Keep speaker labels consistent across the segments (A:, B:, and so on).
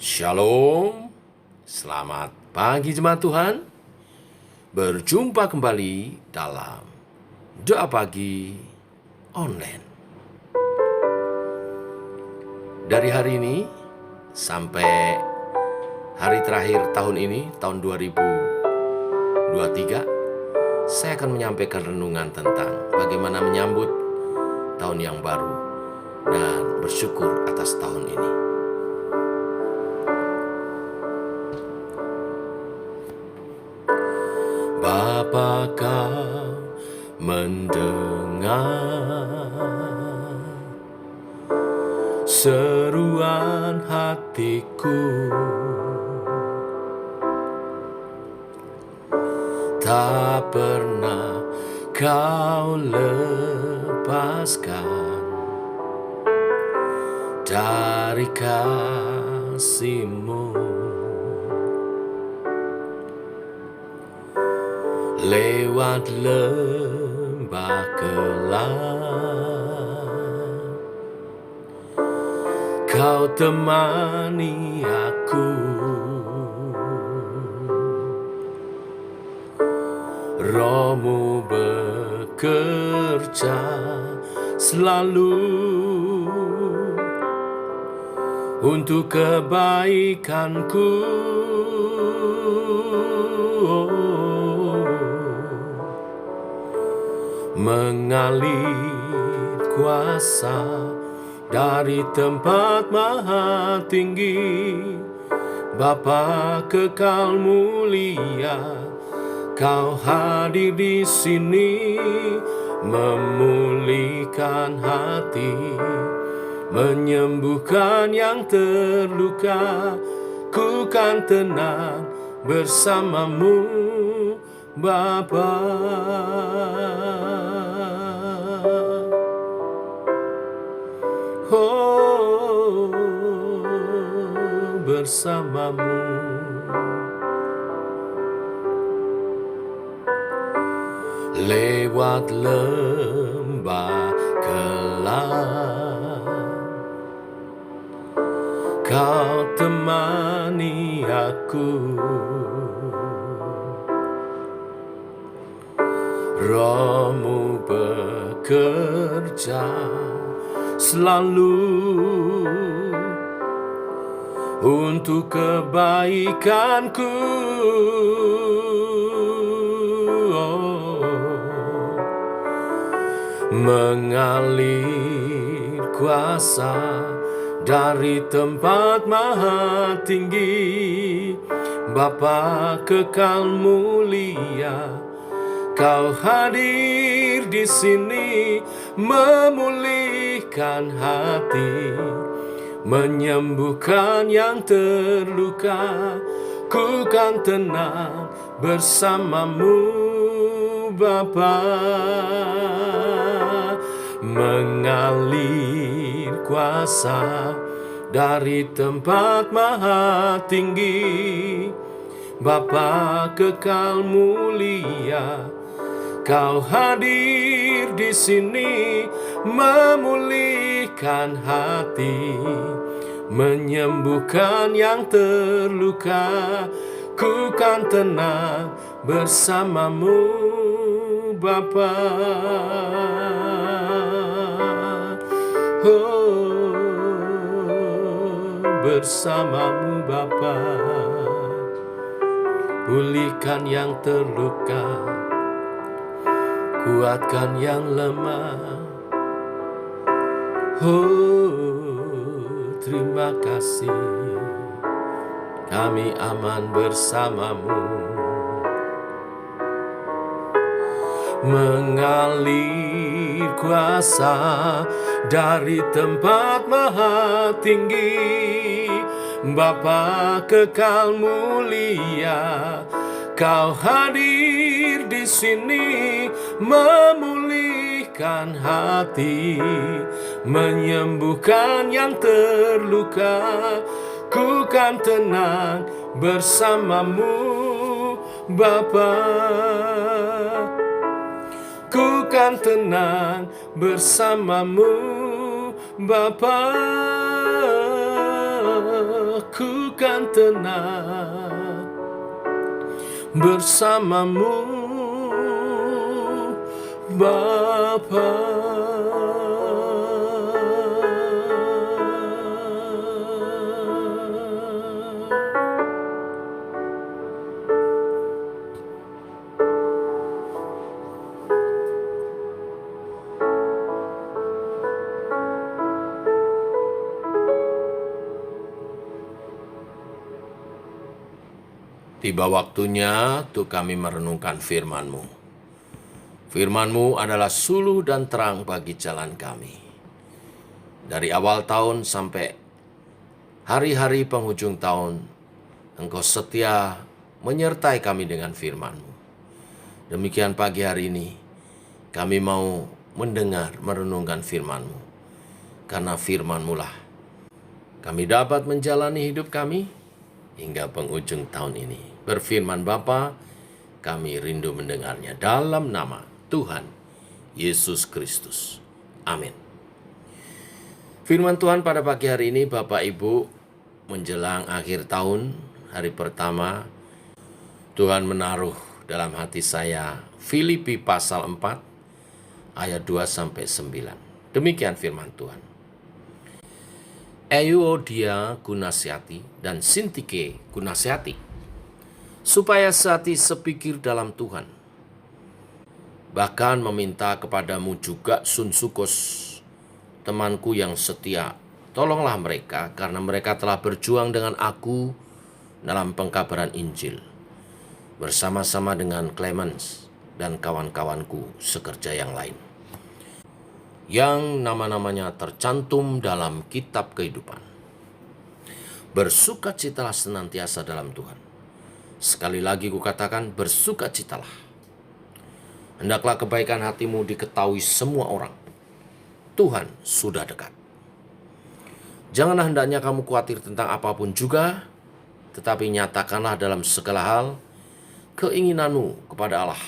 A: Shalom, selamat pagi jemaat Tuhan. Berjumpa kembali dalam Doa Pagi Online. Dari hari ini sampai hari terakhir tahun ini, tahun 2023, saya akan menyampaikan renungan tentang bagaimana menyambut tahun yang baru dan bersyukur atas tahun ini. Bapa, kau mendengar seruan hatiku, tak pernah kau lepaskan dari kasih-Mu. Lewat lembah gelap, kau temani aku. Roh-Mu bekerja selalu untuk kebaikanku. Mengalir kuasa dari tempat maha tinggi, Bapa kekal mulia, kau hadir di sini, memulihkan hati, menyembuhkan yang terluka. Ku kan tenang bersama-Mu, Bapa. Oh, bersama-Mu. Lewat lembah gelap, kau temani aku. Roh-Mu bekerja selalu untuk kebaikanku. Mengalir kuasa dari tempat maha tinggi, Bapa kekal mulia, kau hadir di sini, memulihkan hati, menyembuhkan yang terluka. Ku kan tenang bersama-Mu, Bapa. Mengalir kuasa dari tempat maha tinggi, Bapa kekal mulia, kau hadir di sini, memulihkan hati, menyembuhkan yang terluka. Ku kan tenang bersama-Mu, Bapa. Oh, bersama-Mu, Bapa. Pulihkan yang terluka, kuatkan yang lemah. Oh, terima kasih, kami aman bersama-Mu. Mengalir kuasa dari tempat maha tinggi, Bapa kekal mulia, kau hadir di sini, memulihkan hati, menyembuhkan yang terluka. Ku kan tenang bersama-Mu, Bapa. Ku kan tenang bersama-Mu, Bapa. Aku kan tenang bersamamu, Bapa. Tiba waktunya untuk kami merenungkan firman-Mu. Firman-Mu adalah suluh dan terang bagi jalan kami. Dari awal tahun sampai hari-hari penghujung tahun, Engkau setia menyertai kami dengan firman-Mu. Demikian pagi hari ini, kami mau mendengar, merenungkan firman-Mu. Karena firman-Mu lah kami dapat menjalani hidup kami hingga penghujung tahun ini. Berfirman Bapa, kami rindu mendengarnya dalam nama Tuhan Yesus Kristus. Amin. Firman Tuhan pada pagi hari ini, Bapak Ibu, menjelang akhir tahun, hari pertama, Tuhan menaruh dalam hati saya Filipi pasal 4 ayat 2-9. Demikian firman Tuhan. Euodia kunasihati dan Sintike kunasihati, supaya sehati sepikir dalam Tuhan. Bahkan meminta kepadamu juga Sunsukos, temanku yang setia. Tolonglah mereka, karena mereka telah berjuang dengan aku dalam pengkabaran Injil, bersama-sama dengan Clemens dan kawan-kawanku sekerja yang lain, yang nama-namanya tercantum dalam kitab kehidupan. Bersukacitalah senantiasa dalam Tuhan. Sekali lagi kukatakan, bersukacitalah. Hendaklah kebaikan hatimu diketahui semua orang. Tuhan sudah dekat. Janganlah hendaknya kamu khawatir tentang apapun juga, tetapi nyatakanlah dalam segala hal keinginanmu kepada Allah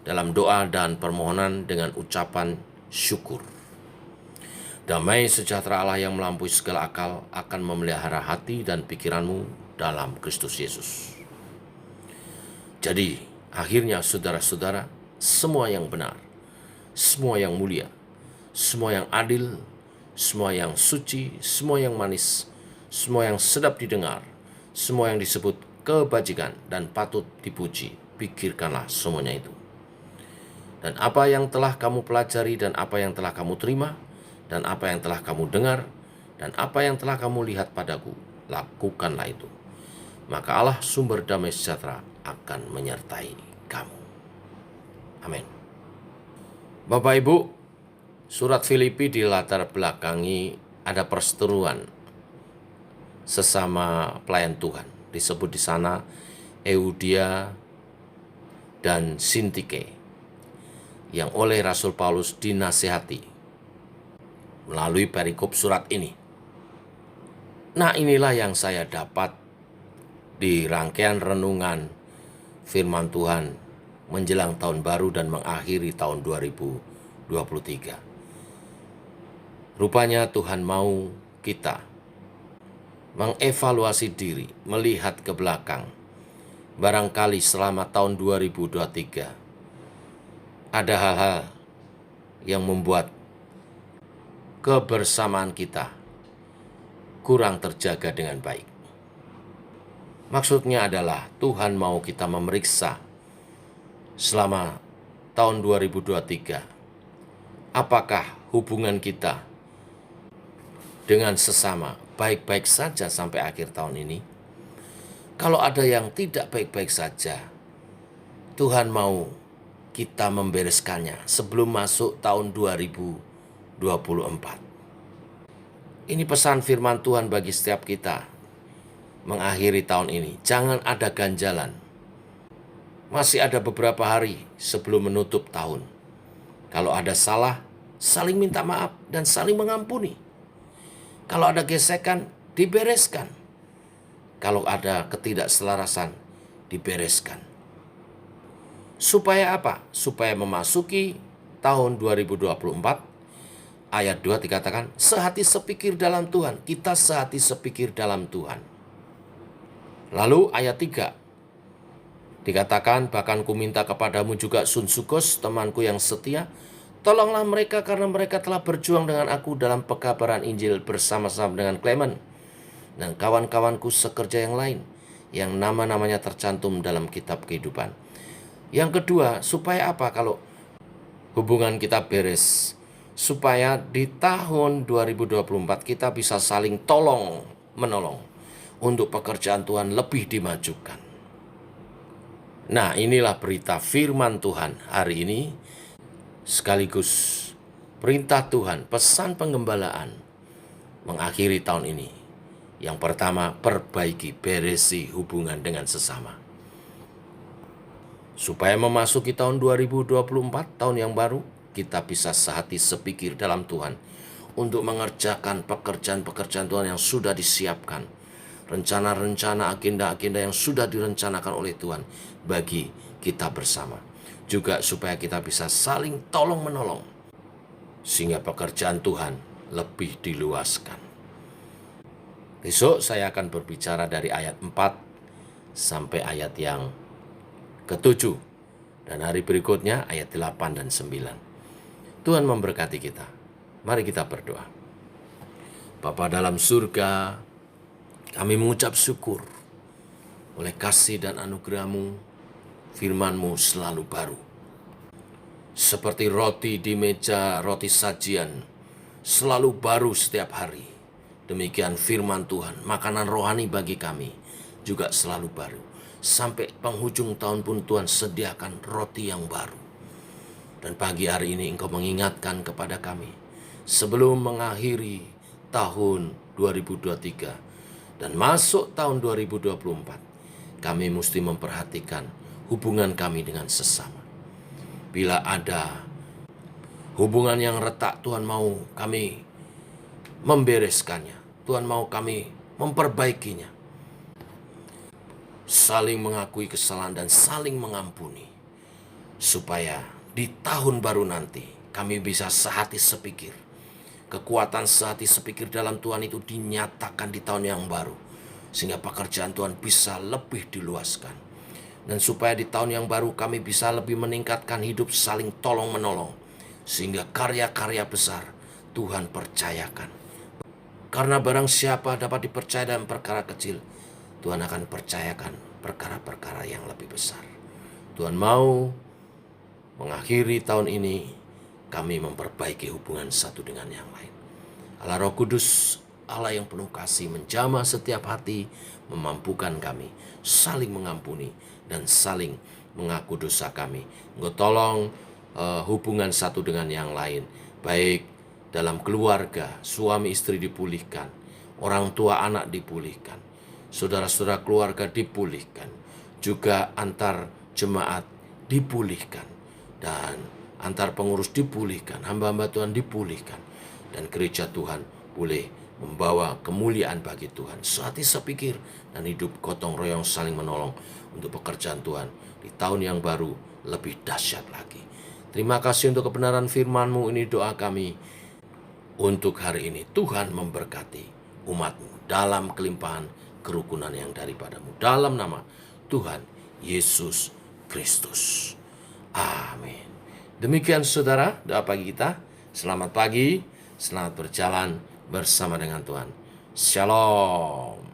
A: dalam doa dan permohonan dengan ucapan syukur. Damai sejahtera Allah yang melampaui segala akal akan memelihara hati dan pikiranmu dalam Kristus Yesus. Jadi, akhirnya saudara-saudara, semua yang benar, semua yang mulia, semua yang adil, semua yang suci, semua yang manis, semua yang sedap didengar, semua yang disebut kebajikan dan patut dipuji, pikirkanlah semuanya itu. Dan apa yang telah kamu pelajari dan apa yang telah kamu terima dan apa yang telah kamu dengar dan apa yang telah kamu lihat padaku, lakukanlah itu. Maka Allah sumber damai sejahtera akan menyertai kamu. Amin. Bapak Ibu, surat Filipi dilatar belakangi ada perseteruan sesama pelayan Tuhan. Disebut di sana Euodia dan Sintike, yang oleh Rasul Paulus dinasihati melalui perikop surat ini. Nah, inilah yang saya dapat di rangkaian renungan firman Tuhan menjelang tahun baru dan mengakhiri tahun 2023. Rupanya Tuhan mau kita mengevaluasi diri, melihat ke belakang. Barangkali selama tahun 2023 ada hal-hal yang membuat kebersamaan kita kurang terjaga dengan baik. Maksudnya adalah Tuhan mau kita memeriksa selama tahun 2023, apakah hubungan kita dengan sesama baik-baik saja sampai akhir tahun ini. Kalau ada yang tidak baik-baik saja, Tuhan mau kita membereskannya sebelum masuk tahun 2024. Ini pesan firman Tuhan bagi setiap kita mengakhiri tahun ini. Jangan ada ganjalan. Masih ada beberapa hari sebelum menutup tahun. Kalau ada salah, saling minta maaf dan saling mengampuni. Kalau ada gesekan, dibereskan. Kalau ada ketidakselarasan, dibereskan. Supaya apa? Supaya memasuki tahun 2024, ayat 2 dikatakan, sehati sepikir dalam Tuhan. Kita sehati sepikir dalam Tuhan. Lalu ayat 3 dikatakan, bahkan ku minta kepadamu juga Sunsukos, temanku yang setia, tolonglah mereka karena mereka telah berjuang dengan aku dalam pekabaran Injil bersama-sama dengan Clement dan kawan-kawanku sekerja yang lain, yang nama-namanya tercantum dalam kitab kehidupan. Yang kedua, supaya apa kalau hubungan kita beres? Supaya di tahun 2024 kita bisa saling tolong menolong untuk pekerjaan Tuhan lebih dimajukan. Nah, inilah berita firman Tuhan hari ini, sekaligus perintah Tuhan, pesan penggembalaan mengakhiri tahun ini. Yang pertama, perbaiki, beresi hubungan dengan sesama. Supaya memasuki tahun 2024, tahun yang baru, kita bisa sehati sepikir dalam Tuhan untuk mengerjakan pekerjaan-pekerjaan Tuhan yang sudah disiapkan. Rencana-rencana, agenda-agenda yang sudah direncanakan oleh Tuhan bagi kita bersama. Juga supaya kita bisa saling tolong-menolong, sehingga pekerjaan Tuhan lebih diluaskan. Besok saya akan berbicara dari ayat 4 sampai ayat yang ke-7. Dan hari berikutnya ayat 8 dan 9. Tuhan memberkati kita. Mari kita berdoa. Bapa dalam surga, kami mengucap syukur oleh kasih dan anugerah-Mu, firman-Mu selalu baru. Seperti roti di meja, roti sajian, selalu baru setiap hari. Demikian firman Tuhan, makanan rohani bagi kami juga selalu baru. Sampai penghujung tahun pun Tuhan sediakan roti yang baru. Dan pagi hari ini Engkau mengingatkan kepada kami, sebelum mengakhiri tahun 2023 dan masuk tahun 2024, kami mesti memperhatikan hubungan kami dengan sesama. Bila ada hubungan yang retak, Tuhan mau kami membereskannya. Tuhan mau kami memperbaikinya. Saling mengakui kesalahan dan saling mengampuni. Supaya di tahun baru nanti kami bisa sehati sepikir. Kekuatan sehati sepikir dalam Tuhan itu dinyatakan di tahun yang baru. Sehingga pekerjaan Tuhan bisa lebih diluaskan. Dan supaya di tahun yang baru kami bisa lebih meningkatkan hidup saling tolong-menolong. Sehingga karya-karya besar Tuhan percayakan. Karena barang siapa dapat dipercaya dalam perkara kecil, Tuhan akan percayakan perkara-perkara yang lebih besar. Tuhan mau mengakhiri tahun ini, kami memperbaiki hubungan satu dengan yang lain. Allah Roh Kudus, Allah yang penuh kasih, menjamah setiap hati, memampukan kami saling mengampuni dan saling mengaku dosa kami. Engkau tolong hubungan satu dengan yang lain, baik dalam keluarga, suami istri dipulihkan, orang tua anak dipulihkan, saudara-saudara keluarga dipulihkan, juga antar jemaat dipulihkan, dan antar pengurus dipulihkan, hamba-hamba Tuhan dipulihkan, dan gereja Tuhan boleh membawa kemuliaan bagi Tuhan. Sehati sepikir dan hidup gotong royong saling menolong untuk pekerjaan Tuhan di tahun yang baru lebih dahsyat lagi. Terima kasih untuk kebenaran firman-Mu, ini doa kami untuk hari ini. Tuhan memberkati umat-Mu dalam kelimpahan kerukunan yang daripada-Mu. Dalam nama Tuhan Yesus Kristus. Amin. Demikian saudara, doa pagi kita. Selamat pagi, selamat berjalan bersama dengan Tuhan. Shalom.